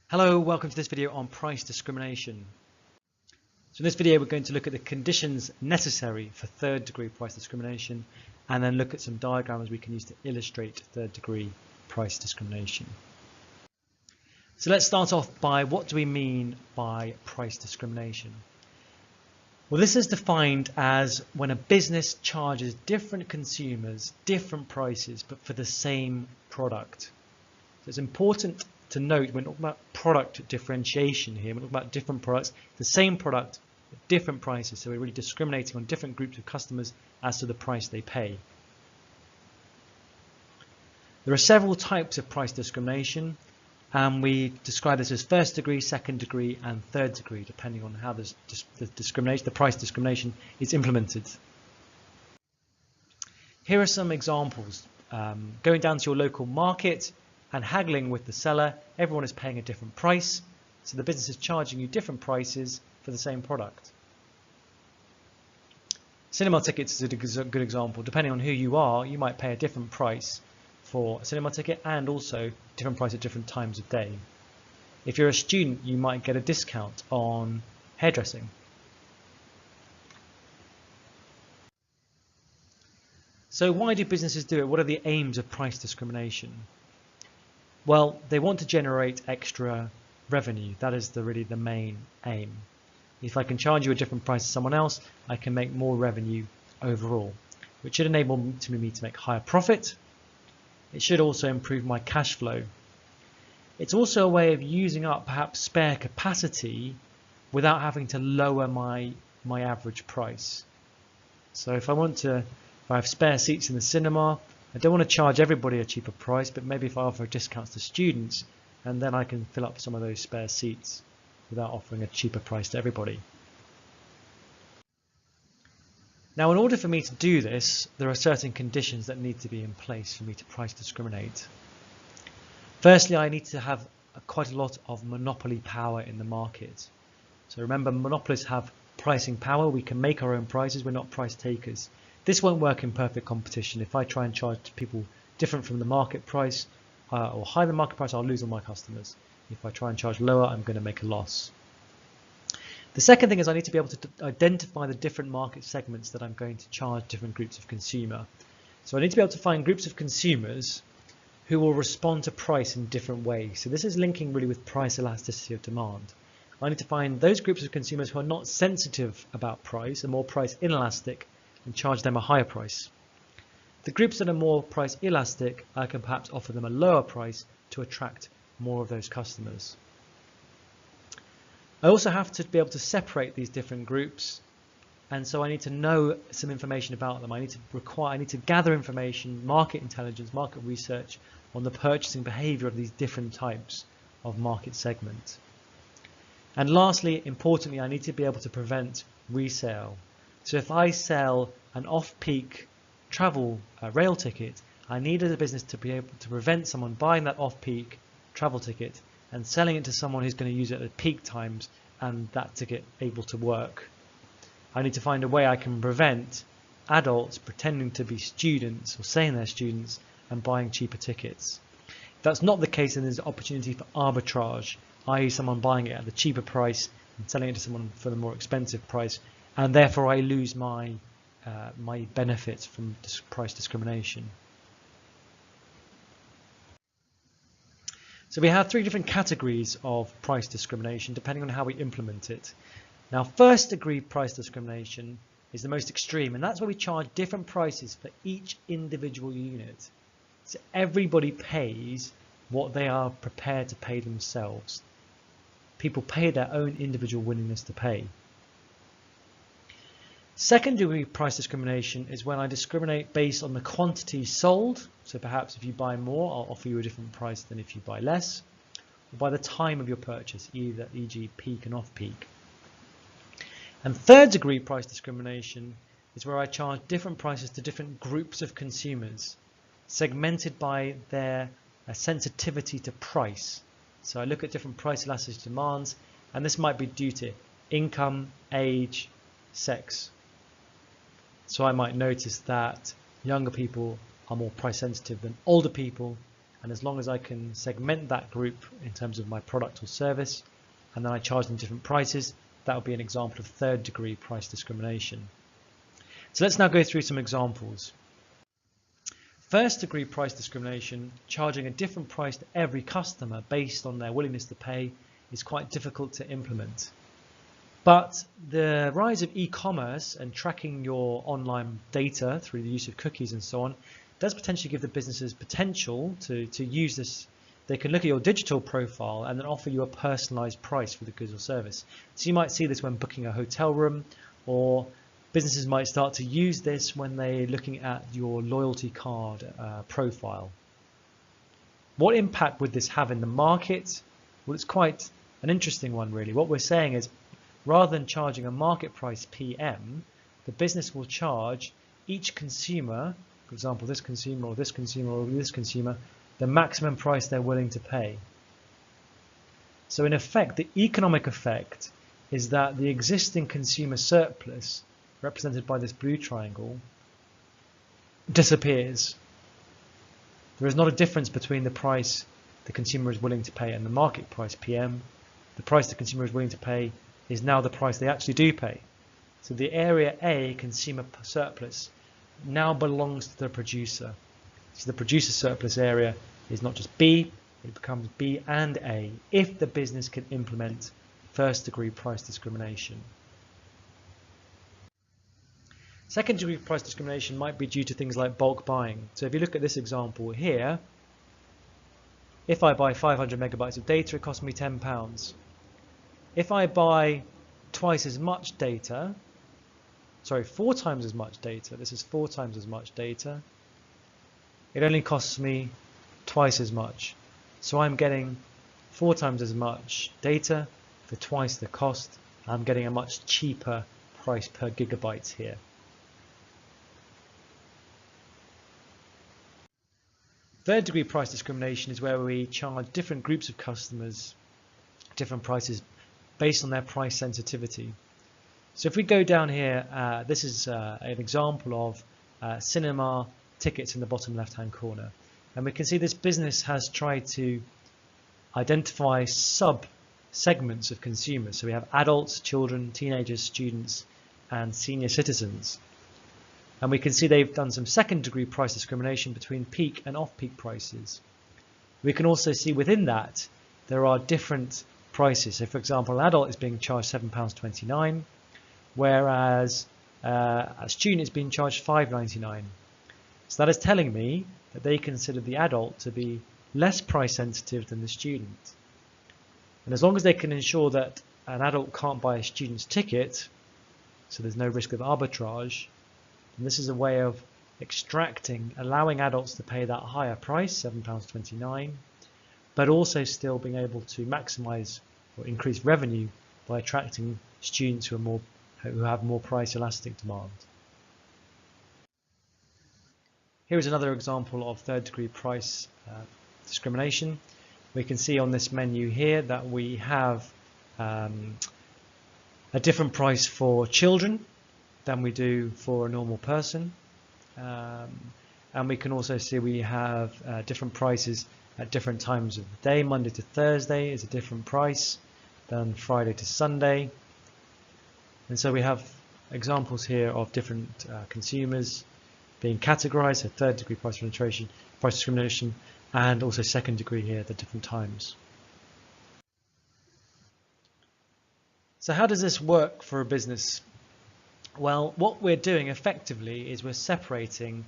Hello, welcome to this video on price discrimination. So in this video we're going to look at the conditions necessary for third degree price discrimination and then look at some diagrams we can use to illustrate third degree price discrimination. So let's start off by what do we mean by price discrimination? Well, this is defined as when a business charges different consumers different prices but for the same product. So it's important to note we're talking about product differentiation here. We're talking about different products, the same product at different prices. So we're really discriminating on different groups of customers as to the price they pay. There are several types of price discrimination, and we describe this as first degree, second degree, and third degree, depending on how the price discrimination is implemented. Here are some examples. Going down to your local market and haggling with the seller, everyone is paying a different price, so the business is charging you different prices for the same product. Cinema tickets is a good example. Depending on who you are, you might pay a different price for a cinema ticket and also different price at different times of day. If you're a student, you might get a discount on hairdressing. So why do businesses do it? What are the aims of price discrimination? Well, they want to generate extra revenue. That is really the main aim. If I can charge you a different price to someone else, I can make more revenue overall, which should enable me to make higher profit. It should also improve my cash flow. It's also a way of using up perhaps spare capacity without having to lower my average price. So if I have spare seats in the cinema, I don't want to charge everybody a cheaper price, but maybe if I offer discounts to students, and then I can fill up some of those spare seats without offering a cheaper price to everybody. Now, in order for me to do this, there are certain conditions that need to be in place for me to price discriminate. Firstly, I need to have quite a lot of monopoly power in the market. So remember, monopolists have pricing power. We can make our own prices. We're not price takers. This won't work in perfect competition. If I try and charge people different from the market price or higher than market price, I'll lose all my customers. If I try and charge lower, I'm going to make a loss. The second thing is I need to be able to identify the different market segments that I'm going to charge different groups of consumer. So I need to be able to find groups of consumers who will respond to price in different ways. So this is linking really with price elasticity of demand. I need to find those groups of consumers who are not sensitive about price and more price inelastic, and charge them a higher price. The groups that are more price elastic, I can perhaps offer them a lower price to attract more of those customers. I also have to be able to separate these different groups, and so I need to know some information about them. I need to gather information, market intelligence, market research on the purchasing behavior of these different types of market segment. And lastly, importantly, I need to be able to prevent resale. So if I sell an off-peak travel rail ticket, I need as a business to be able to prevent someone buying that off-peak travel ticket and selling it to someone who's going to use it at peak times and that ticket able to work. I need to find a way I can prevent adults pretending to be students or saying they're students and buying cheaper tickets. If that's not the case, then there's an opportunity for arbitrage, i.e. someone buying it at the cheaper price and selling it to someone for the more expensive price, and therefore I lose my benefits from price discrimination. So we have three different categories of price discrimination depending on how we implement it. Now, first degree price discrimination is the most extreme, and that's where we charge different prices for each individual unit. So everybody pays what they are prepared to pay themselves. People pay their own individual willingness to pay. Second degree price discrimination is when I discriminate based on the quantity sold. So perhaps if you buy more, I'll offer you a different price than if you buy less. Or by the time of your purchase, e.g. peak and off-peak. And third degree price discrimination is where I charge different prices to different groups of consumers, segmented by their sensitivity to price. So I look at different price elasticity demands, and this might be due to income, age, sex. So I might notice that younger people are more price sensitive than older people, and as long as I can segment that group in terms of my product or service, and then I charge them different prices, that would be an example of third degree price discrimination. So let's now go through some examples. First degree price discrimination, charging a different price to every customer based on their willingness to pay, is quite difficult to implement. But the rise of e-commerce and tracking your online data through the use of cookies and so on does potentially give the businesses potential to use this. They can look at your digital profile and then offer you a personalized price for the goods or service. So you might see this when booking a hotel room, or businesses might start to use this when they're looking at your loyalty card profile. What impact would this have in the market? Well, it's quite an interesting one, really. What we're saying is, rather than charging a market price PM, the business will charge each consumer, for example, this consumer or this consumer or this consumer, the maximum price they're willing to pay. So in effect, the economic effect is that the existing consumer surplus, represented by this blue triangle, disappears. There is not a difference between the price the consumer is willing to pay and the market price PM. The price the consumer is willing to pay is now the price they actually do pay. So the area A, consumer surplus, now belongs to the producer. So the producer surplus area is not just B, it becomes B and A if the business can implement first degree price discrimination. Second degree price discrimination might be due to things like bulk buying. So if you look at this example here, if I buy 500 megabytes of data, it costs me £10. If I buy twice as much data, sorry, 4 times as much data, this is 4 times as much data, it only costs me twice as much. So I'm getting 4 times as much data for twice the cost. I'm getting a much cheaper price per gigabyte here. Third degree price discrimination is where we charge different groups of customers different prices based on their price sensitivity. So if we go down here, this is an example of cinema tickets in the bottom left hand corner, and we can see this business has tried to identify sub segments of consumers. So we have adults, children, teenagers, students and senior citizens, and we can see they've done some second degree price discrimination between peak and off-peak prices. We can also see within that there are different prices. So for example, an adult is being charged £7.29, whereas a student is being charged £5.99. So that is telling me that they consider the adult to be less price sensitive than the student. And as long as they can ensure that an adult can't buy a student's ticket, so there's no risk of arbitrage, and this is a way of extracting, allowing adults to pay that higher price, £7.29, but also still being able to maximize or increase revenue by attracting students who have more price elastic demand. Here is another example of third degree price discrimination. We can see on this menu here that we have a different price for children than we do for a normal person, and we can also see we have different prices at different times of the day. Monday to Thursday is a different price than Friday to Sunday, and so we have examples here of different consumers being categorized, so third degree price discrimination, and also second degree here at the different times. So how does this work for a business? Well, what we're doing effectively is we're separating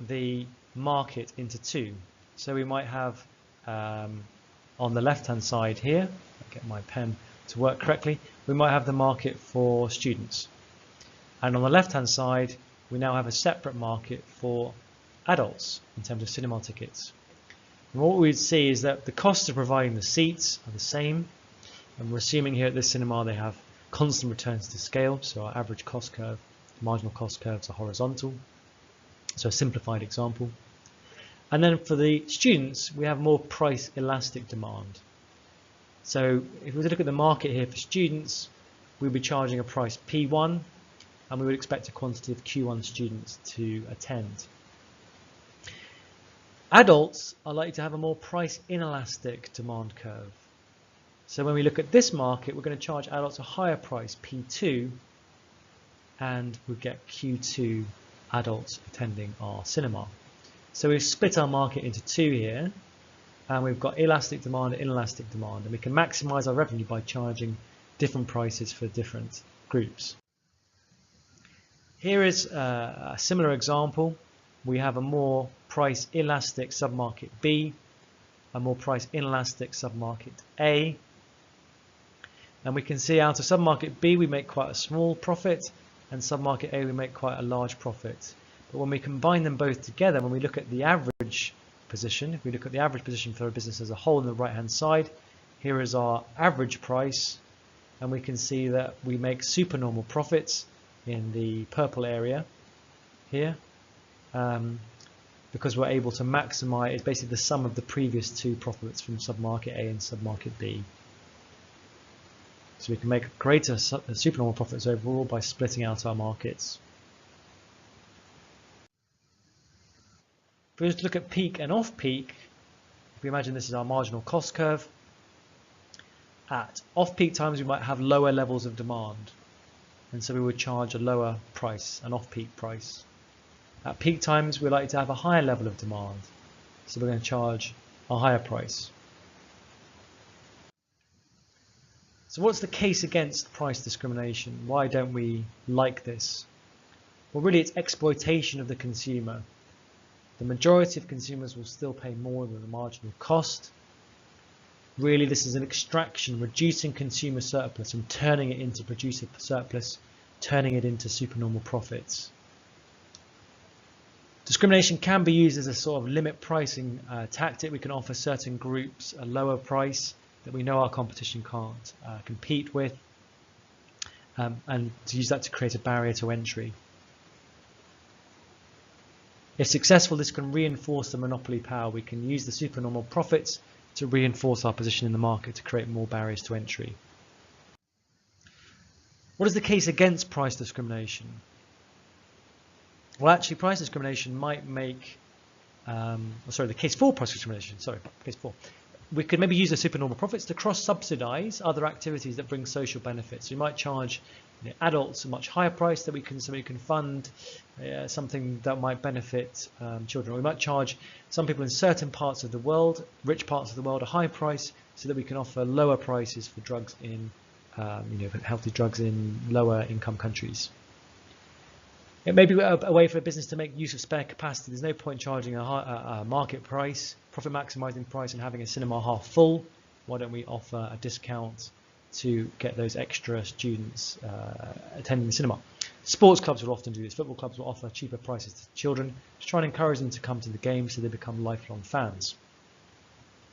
the market into two. So we might have on the left hand side here, I'll get my pen to work correctly, we might have the market for students, and on the left hand side we now have a separate market for adults in terms of cinema tickets. And what we'd see is that the costs of providing the seats are the same, and we're assuming here at this cinema they have constant returns to scale, so our average cost curve, marginal cost curves are horizontal, so a simplified example. And then for the students we have more price elastic demand. So if we look at the market here for students, we'll be charging a price P1, and we would expect a quantity of Q1 students to attend. Adults are likely to have a more price inelastic demand curve. So when we look at this market, we're going to charge adults a higher price, P2, and we get Q2 adults attending our cinema. So we've split our market into two here, and we've got elastic demand and inelastic demand, and we can maximize our revenue by charging different prices for different groups. Here is a similar example. We have a more price elastic submarket B, a more price inelastic submarket A, and we can see out of submarket B we make quite a small profit, and submarket A we make quite a large profit. But when we combine them both together, when we look at the average position, if we look at the average position for a business as a whole on the right hand side, here is our average price, and we can see that we make supernormal profits in the purple area here, because we're able to maximize, it's basically the sum of the previous two profits from submarket A and submarket B. So we can make greater supernormal profits overall by splitting out our markets. If we just look at peak and off-peak, if we imagine this is our marginal cost curve, at off-peak times we might have lower levels of demand, and so we would charge a lower price, an off-peak price. At peak times we're likely to have a higher level of demand, so we're going to charge a higher price. So what's the case against price discrimination? Why don't we like this? Well, really it's exploitation of the consumer. The majority of consumers will still pay more than the marginal cost. Really, this is an extraction, reducing consumer surplus and turning it into producer surplus, turning it into supernormal profits. Discrimination can be used as a sort of limit pricing tactic. We can offer certain groups a lower price that we know our competition can't compete with, and to use that to create a barrier to entry. If successful, this can reinforce the monopoly power. We can use the supernormal profits to reinforce our position in the market to create more barriers to entry. What is the case against price discrimination? Well, actually, price discrimination might make, the case for price discrimination, case 4. We could maybe use the supernormal profits to cross-subsidize other activities that bring social benefits. We might charge adults a much higher price that we can fund something that might benefit children. We might charge some people in certain parts of the world, rich parts of the world, a high price so that we can offer lower prices for drugs in, healthy drugs in lower income countries. It may be a way for a business to make use of spare capacity. There's no point charging a market price, profit maximizing price, and having a cinema half full. Why don't we offer a discount to get those extra students attending the cinema? Sports clubs will often do this. Football clubs will offer cheaper prices to children to try and encourage them to come to the game so they become lifelong fans.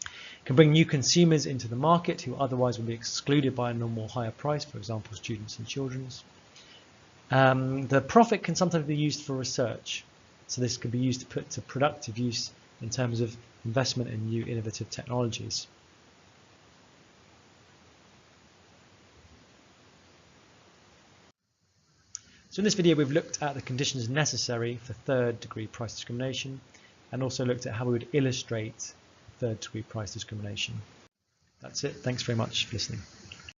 It can bring new consumers into the market who otherwise would be excluded by a normal higher price, for example, students and children's. The profit can sometimes be used for research, so this can be used to put to productive use in terms of investment in new innovative technologies. So in this video we've looked at the conditions necessary for third-degree price discrimination, and also looked at how we would illustrate third-degree price discrimination. That's it. Thanks very much for listening.